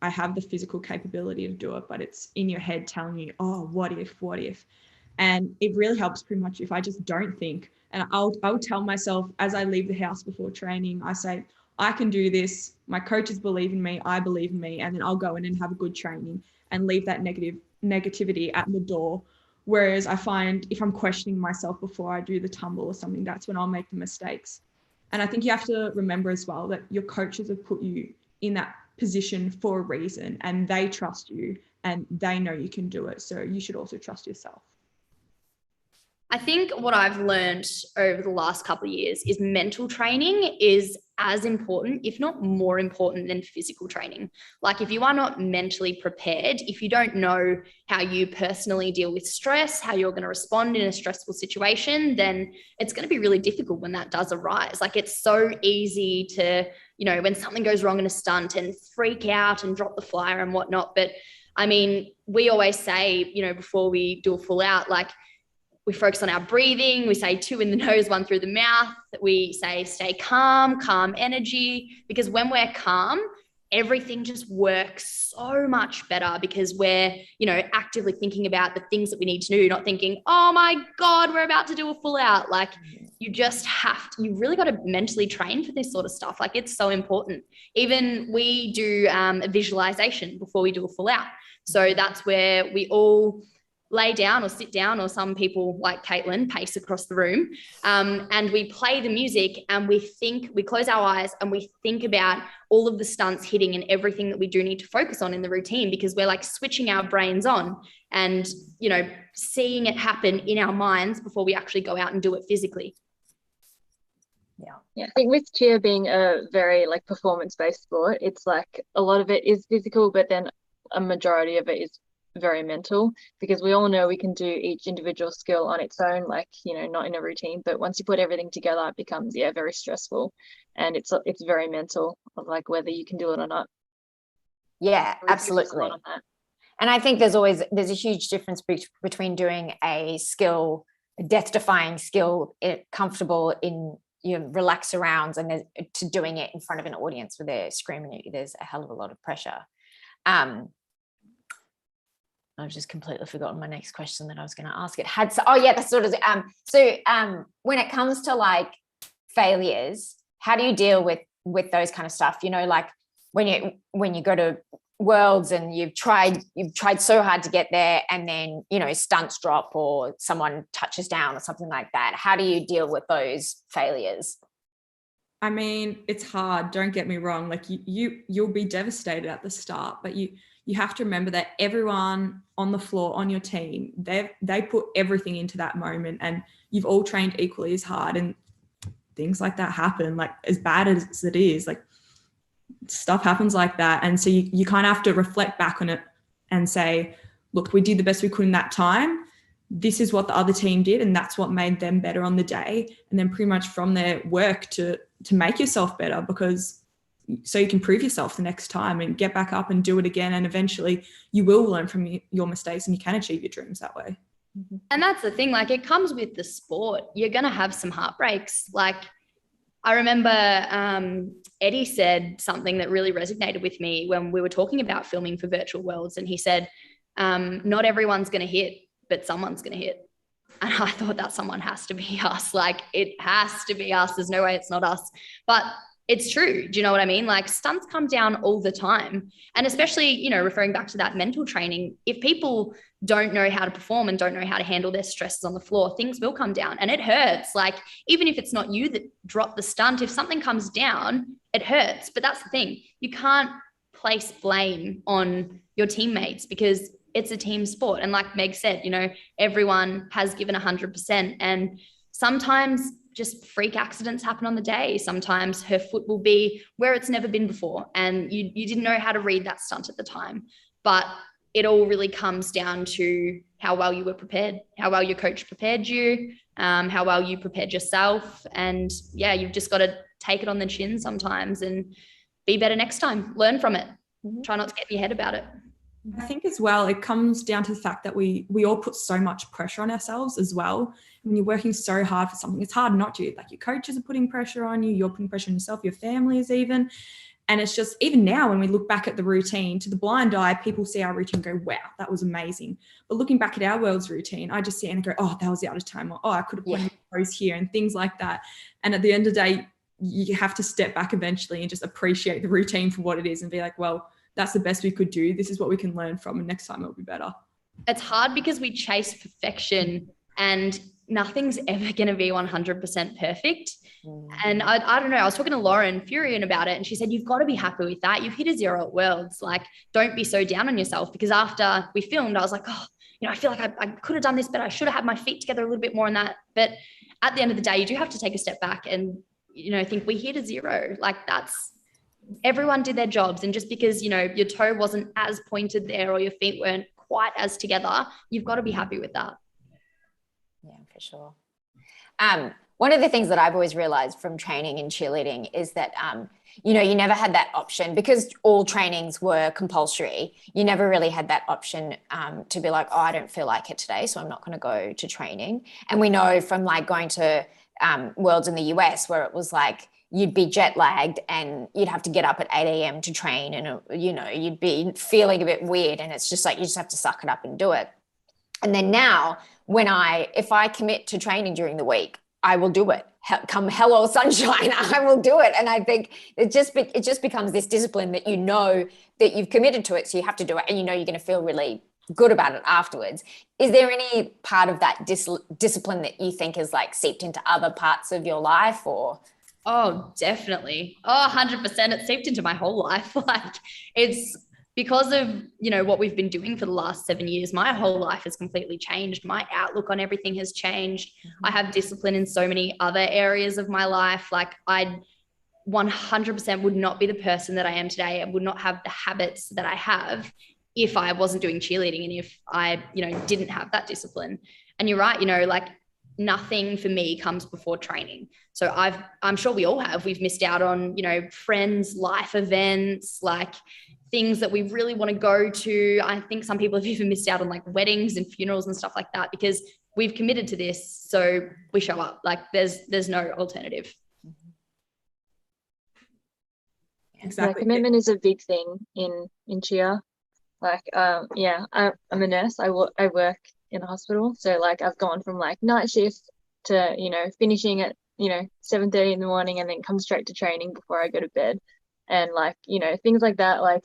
have the physical capability to do it, but it's in your head telling you, oh, what if? And it really helps pretty much if I just don't think. And I'll tell myself as I leave the house before training, I say, I can do this. My coaches believe in me. I believe in me. And then I'll go in and have a good training and leave that negativity at the door. Whereas I find if I'm questioning myself before I do the tumble or something, that's when I'll make the mistakes. And I think you have to remember as well that your coaches have put you in that position for a reason, and they trust you and they know you can do it. So you should also trust yourself. I think what I've learned over the last couple of years is mental training is as important, if not more important, than physical training. Like, if you are not mentally prepared, if you don't know how you personally deal with stress, how you're going to respond in a stressful situation, then it's going to be really difficult when that does arise. Like, it's so easy to, when something goes wrong in a stunt and freak out and drop the flyer and whatnot. But I mean, we always say, before we do a full out, like, we focus on our breathing. We say 2 in the nose, 1 through the mouth. We say stay calm energy, because when we're calm, everything just works so much better, because we're, actively thinking about the things that we need to do, not thinking, oh my God, we're about to do a full out. Like, you really got to mentally train for this sort of stuff. Like, it's so important. Even we do a visualization before we do a full out. So that's where we all lay down or sit down, or some people like Caitlin pace across the room, and we play the music and we close our eyes and we think about all of the stunts hitting and everything that we do need to focus on in the routine, because we're like switching our brains on and, seeing it happen in our minds before we actually go out and do it physically. Yeah, I think with cheer being a very like performance-based sport, it's like a lot of it is physical, but then a majority of it is very mental, because we all know we can do each individual skill on its own, like, you know, not in a routine, but once you put everything together, it becomes, yeah, very stressful, and it's very mental of like whether you can do it or not. Yeah, We focus a lot absolutely. on that. And I think there's a huge difference between doing a skill, a death-defying skill, comfortable in your relaxed surrounds, and to doing it in front of an audience where they're screaming at you. There's a hell of a lot of pressure. I've just completely forgotten my next question that I was going to ask. That's sort of when it comes to like failures, how do you deal with those kind of stuff? You know, like when you go to worlds and you've tried so hard to get there, and then, you know, stunts drop or someone touches down or something like that. How do you deal with those failures? I mean, it's hard, don't get me wrong. Like you'll be devastated at the start, but you have to remember that everyone on the floor on your team, they put everything into that moment, and you've all trained equally as hard, and things like that happen. Like, as bad as it is, like, stuff happens like that. And so you kind of have to reflect back on it and say, look, we did the best we could in that time. This is what the other team did, and that's what made them better on the day. And then pretty much from there, work to make yourself better, because so you can prove yourself the next time and get back up and do it again. And eventually you will learn from your mistakes, and you can achieve your dreams that way. And that's the thing, like, it comes with the sport. You're going to have some heartbreaks. Like, I remember Eddie said something that really resonated with me when we were talking about filming for Virtual Worlds. And he said, not everyone's going to hit, but someone's going to hit. And I thought that someone has to be us. Like, it has to be us. There's no way it's not us. But it's true. Do you know what I mean? Like, stunts come down all the time. And especially, you know, referring back to that mental training, if people don't know how to perform and don't know how to handle their stresses on the floor, things will come down, and it hurts. Like, even if it's not you that dropped the stunt, if something comes down, it hurts. But that's the thing. You can't place blame on your teammates, because it's a team sport. And like Meg said, you know, everyone has given 100%. And sometimes just freak accidents happen on the day. Sometimes her foot will be where it's never been before, and you didn't know how to read that stunt at the time. But it all really comes down to how well you were prepared, how well your coach prepared you, how well you prepared yourself. And yeah, you've just got to take it on the chin sometimes and be better next time. Learn from it. Try not to get in your head about it. I think as well, it comes down to the fact that we all put so much pressure on ourselves as well. When you're working so hard for something, it's hard not to. Like, your coaches are putting pressure on you, you're putting pressure on yourself, your family is even. And it's just, even now when we look back at the routine, to the blind eye, people see our routine and go, wow, that was amazing. But looking back at our world's routine, I just see it and go, oh, that was out of time. Or, oh, I could have put those here, and things like that. And at the end of the day, you have to step back eventually and just appreciate the routine for what it is, and be like, well, that's the best we could do. This is what we can learn from, and next time it'll be better. It's hard because we chase perfection, and nothing's ever going to be 100% perfect. And I don't know, I was talking to Lauren Furion about it, and she said, you've got to be happy with that. You've hit a 0 at Worlds. Like, don't be so down on yourself, because after we filmed, I was like, oh, you know, I feel like I could have done this better. I should have had my feet together a little bit more on that. But at the end of the day, you do have to take a step back and, you know, think, we hit a 0. Like, everyone did their jobs. And just because, you know, your toe wasn't as pointed there, or your feet weren't quite as together, you've got to be happy with that. Yeah, for sure. One of the things that I've always realized from training in cheerleading is that, you know, you never had that option, because all trainings were compulsory. You never really had that option to be like, oh, I don't feel like it today, so I'm not going to go to training. And we know from like going to Worlds in the US, where it was like, you'd be jet lagged and you'd have to get up at 8 a.m. to train, and, you know, you'd be feeling a bit weird, and it's just like, you just have to suck it up and do it. And then now, if I commit to training during the week, I will do it. Come hell or sunshine, I will do it. And I think it just becomes this discipline that, you know, that you've committed to it, so you have to do it, and you know you're going to feel really good about it afterwards. Is there any part of that discipline that you think is like seeped into other parts of your life, or? Oh, definitely. Oh, 100%. It seeped into my whole life. Like, it's because of, you know, what we've been doing for the last 7 years, my whole life has completely changed. My outlook on everything has changed. I have discipline in so many other areas of my life. Like, I 100% would not be the person that I am today. I would not have the habits that I have if I wasn't doing cheerleading and if I, didn't have that discipline. And you're right, like nothing for me comes before training. So I'm sure we all have, we've missed out on, friends, life events, like things that we really want to go to. I think some people have even missed out on like weddings and funerals and stuff like that because we've committed to this. So we show up. Like there's no alternative. Exactly. Yeah, commitment is a big thing in cheer. Like, I'm a nurse. I work in a hospital. So like I've gone from like night shift to, finishing at, 7:30 in the morning and then come straight to training before I go to bed. And like, things like that, like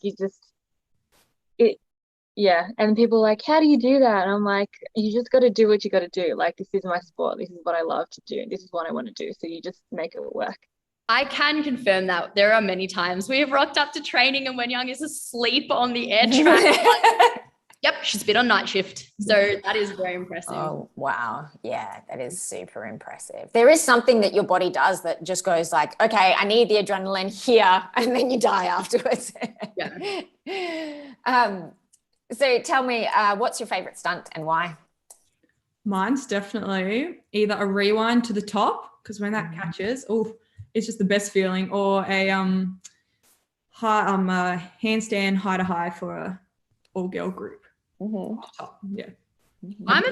and people are like, how do you do that? And I'm like, you just got to do what you got to do. Like, this is my sport. This is what I love to do. This is what I want to do. So you just make it work. I can confirm that there are many times we have rocked up to training and Wenyang is asleep on the air track. Yep, she's been on night shift. So that is very impressive. Oh, wow. Yeah, that is super impressive. There is something that your body does that just goes like, okay, I need the adrenaline here, and then you die afterwards. Yeah. So tell me, what's your favorite stunt and why? Mine's definitely either a rewind to the top, because when that catches, it's just the best feeling, or a handstand high to high for a all-girl group. Top. Yeah. I'm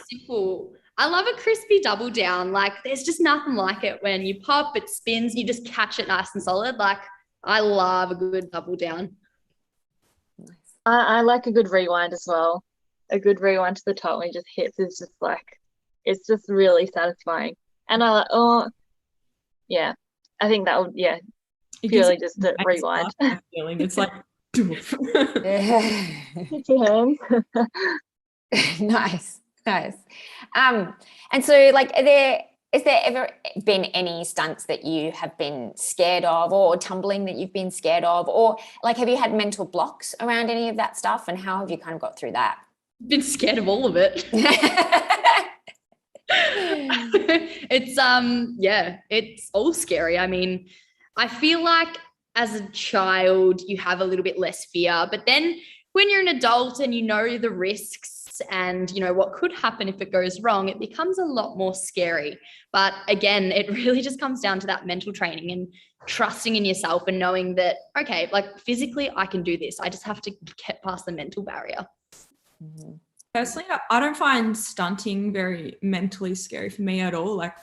simple. I love a crispy double down. Like there's just nothing like it when you pop, it spins, you just catch it nice and solid. Like I love a good double down. I like a good rewind as well. A good rewind to the top when it just hits is just like, it's just really satisfying. And I think that would, purely just a rewind. Feeling. It's like, it's your hands. Nice. And so like, is there ever been any stunts that you have been scared of, or tumbling that you've been scared of, or like, have you had mental blocks around any of that stuff, and how have you kind of got through that? Been scared of all of it. It's all scary. I mean, I feel like as a child you have a little bit less fear, but then when you're an adult and you know the risks and what could happen if it goes wrong, it becomes a lot more scary. But again, it really just comes down to that mental training and trusting in yourself and knowing that, okay, like physically I can do this. I just have to get past the mental barrier. Personally, I don't find stunting very mentally scary for me at all. Like,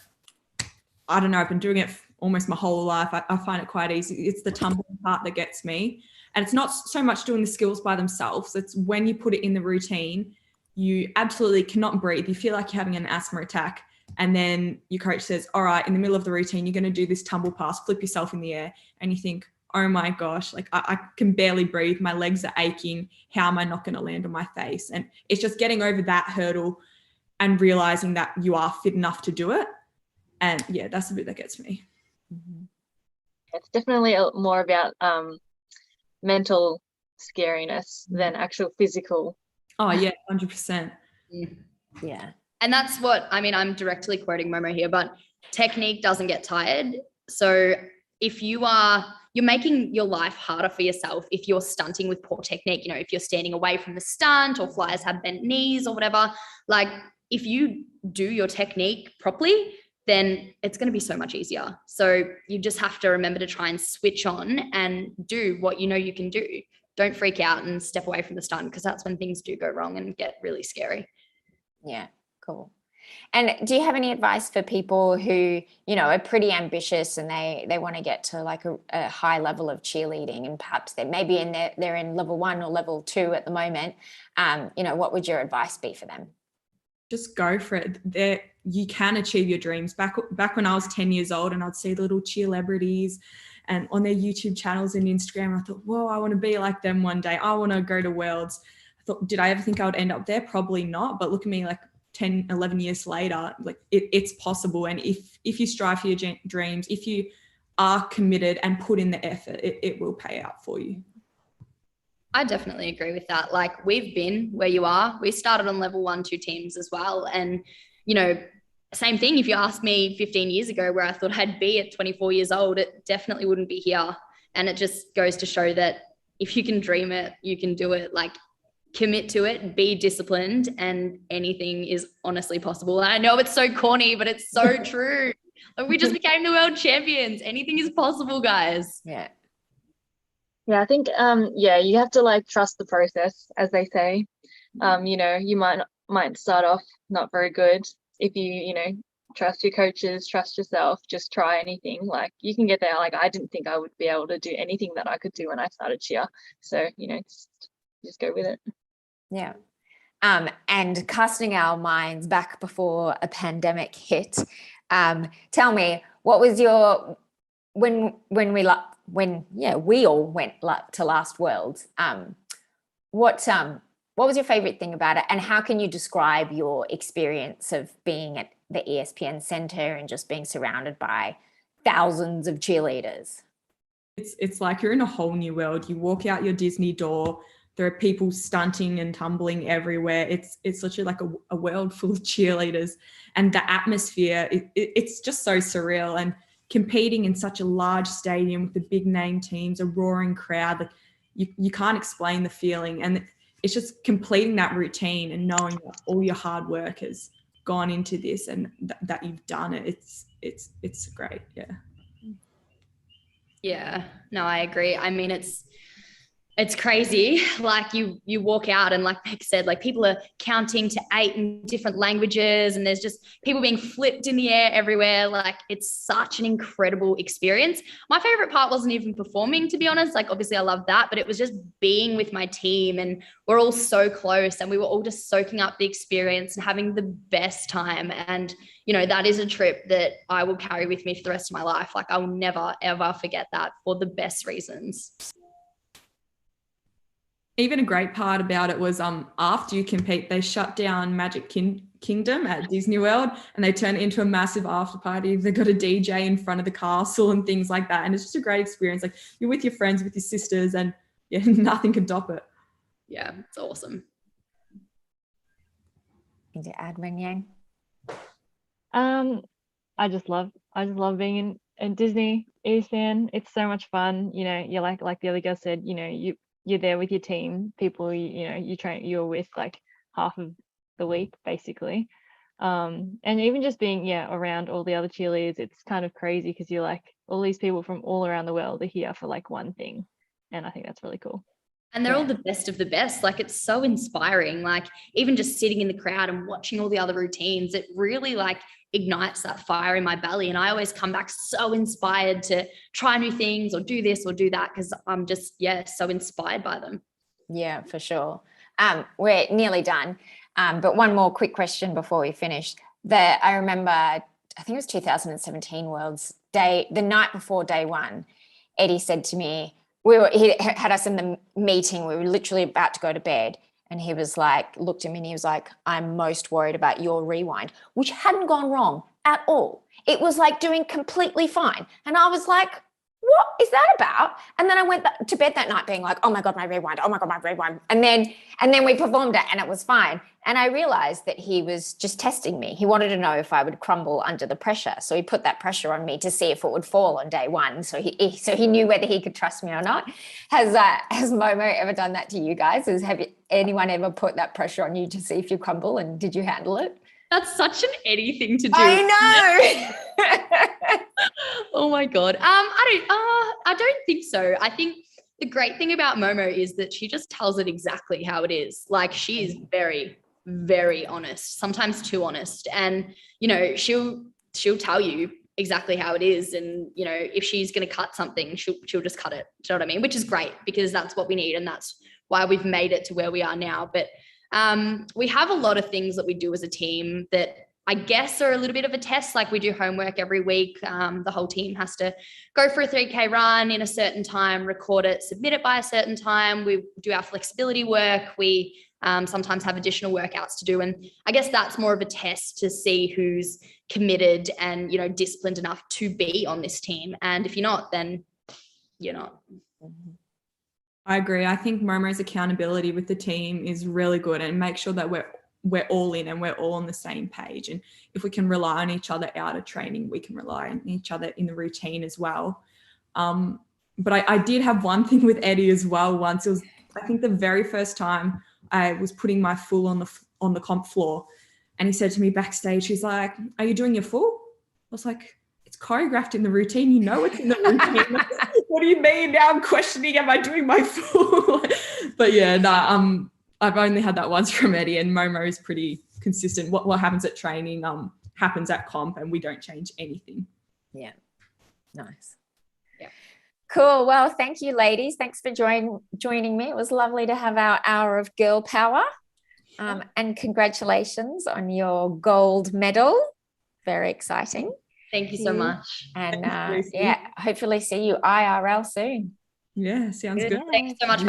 I don't know, I've been doing it almost my whole life. I find it quite easy. It's the tumbling part that gets me. And it's not so much doing the skills by themselves. It's when you put it in the routine, you absolutely cannot breathe. You feel like you're having an asthma attack. And then your coach says, all right, in the middle of the routine, you're going to do this tumble pass, flip yourself in the air. And you think, oh my gosh, like I can barely breathe. My legs are aching. How am I not going to land on my face? And it's just getting over that hurdle and realizing that you are fit enough to do it. And yeah, that's the bit that gets me. It's definitely more about mental scariness than actual physical. Oh yeah, 100%. Yeah. And that's what, I mean, I'm directly quoting Momo here, but technique doesn't get tired. So if you're making your life harder for yourself if you're stunting with poor technique, if you're standing away from the stunt or flyers have bent knees or whatever, like if you do your technique properly, then it's going to be so much easier. So you just have to remember to try and switch on and do what you can do. Don't freak out and step away from the stunt, because that's when things do go wrong and get really scary. Yeah, cool. And do you have any advice for people who, are pretty ambitious and they want to get to like a high level of cheerleading, and perhaps they're maybe they're in level 1 or level 2 at the moment? What would your advice be for them? Just go for it. You can achieve your dreams. Back when I was 10 years old and I'd see the little cheer celebrities and on their YouTube channels and Instagram, I thought, whoa, I want to be like them one day. I want to go to Worlds. I thought, did I ever think I would end up there? Probably not. But look at me, like 10, 11 years later, like it's possible. And if you strive for your dreams, if you are committed and put in the effort, it will pay out for you. I definitely agree with that. Like, we've been where you are. We started on level 1, 2 teams as well. And, same thing. If you asked me 15 years ago where I thought I'd be at 24 years old, it definitely wouldn't be here. And it just goes to show that if you can dream it, you can do it. Like, commit to it, be disciplined, and anything is honestly possible. And I know it's so corny, but it's so true. Like, we just became the world champions. Anything is possible, guys. Yeah. Yeah, I think you have to like trust the process, as they say. You might start off not very good. If you trust your coaches, trust yourself, just try anything. Like, you can get there. Like, I didn't think I would be able to do anything that I could do when I started cheer. So, just go with it. Yeah. And casting our minds back before a pandemic hit, tell me, what was your, when we all went to Last Worlds, what was your favorite thing about it, and how can you describe your experience of being at the ESPN Center and just being surrounded by thousands of cheerleaders? It's like you're in a whole new world. You walk out your Disney door, there are people stunting and tumbling everywhere. It's literally like a world full of cheerleaders, and the atmosphere, it's just so surreal. And competing in such a large stadium with the big name teams, a roaring crowd, like you can't explain the feeling. And it's just completing that routine and knowing that all your hard work has gone into this and that you've done it. It's great. Yeah. Yeah, no, I agree. I mean, it's crazy. Like, you walk out and, like Meg said, like, people are counting to 8 in different languages, and there's just people being flipped in the air everywhere. Like, it's such an incredible experience. My favorite part wasn't even performing, to be honest. Like, obviously I love that, but it was just being with my team, and we're all so close, and we were all just soaking up the experience and having the best time. And, that is a trip that I will carry with me for the rest of my life. Like, I will never, ever forget that, for the best reasons. Even a great part about it was after you compete, they shut down Magic Kingdom at Disney World, and they turn it into a massive after party. They've got a DJ in front of the castle and things like that. And it's just a great experience. Like, you're with your friends, with your sisters, and yeah, nothing can top it. Yeah, it's awesome. Need to add, Wenyang? I just love being in Disney ESPN. It's so much fun. You're like the other girl said, you're there with your team, people you're with like half of the week basically, and even just being around all the other cheerleaders, it's kind of crazy because you're like, all these people from all around the world are here for like one thing, and I think that's really cool. And they're all the best of the best. Like, it's so inspiring. Like, even just sitting in the crowd and watching all the other routines, it really like ignites that fire in my belly. And I always come back so inspired to try new things or do this or do that, because I'm just, so inspired by them. Yeah, for sure. We're nearly done. But one more quick question before we finish. I remember, I think it was 2017 Worlds Day, the night before day one, Eddie said to me, he had us in the meeting, we were literally about to go to bed, and he was like, looked at me and he was like, I'm most worried about your rewind, which hadn't gone wrong at all. It was like doing completely fine. And I was like, what is that about? And then I went to bed that night being like, oh my God, my rewind. Oh my God, my rewind. And then we performed it and it was fine. And I realized that he was just testing me. He wanted to know if I would crumble under the pressure. So he put that pressure on me to see if it would fall on day one. So he knew whether he could trust me or not. Has Momo ever done that to you guys? Have anyone ever put that pressure on you to see if you crumble, and did you handle it? That's such an Eddie thing to do. I know. Oh my God. I don't think so. I think the great thing about Momo is that she just tells it exactly how it is. Like, she is very, very honest, sometimes too honest. And, she'll tell you exactly how it is. And, if she's going to cut something, she'll just cut it. Do you know what I mean? Which is great, because that's what we need. And that's why we've made it to where we are now. But we have a lot of things that we do as a team that I guess are a little bit of a test. Like, we do homework every week. The whole team has to go for a 3K run in a certain time, record it, submit it by a certain time. We do our flexibility work. We sometimes have additional workouts to do. And I guess that's more of a test to see who's committed and, disciplined enough to be on this team. And if you're not, then you're not. I agree. I think Momo's accountability with the team is really good, and make sure that we're all in and we're all on the same page. And if we can rely on each other out of training, we can rely on each other in the routine as well. but I did have one thing with Eddie as well once. It was, I think, the very first time I was putting my full on the comp floor, and he said to me backstage, he's like, "Are you doing your full?" I was like, "It's choreographed in the routine. You know it's in the routine." What do you mean? Now I'm questioning, am I doing my full? But yeah, no, I've only had that once from Eddie, and Momo is pretty consistent. What happens at training happens at comp, and we don't change anything. Yeah. Nice. Yeah. Cool. Well, thank you, ladies. Thanks for joining me. It was lovely to have our hour of girl power. And congratulations on your gold medal. Very exciting. Thank you so much. And hopefully see you IRL soon. Yeah, sounds good. Thanks so much.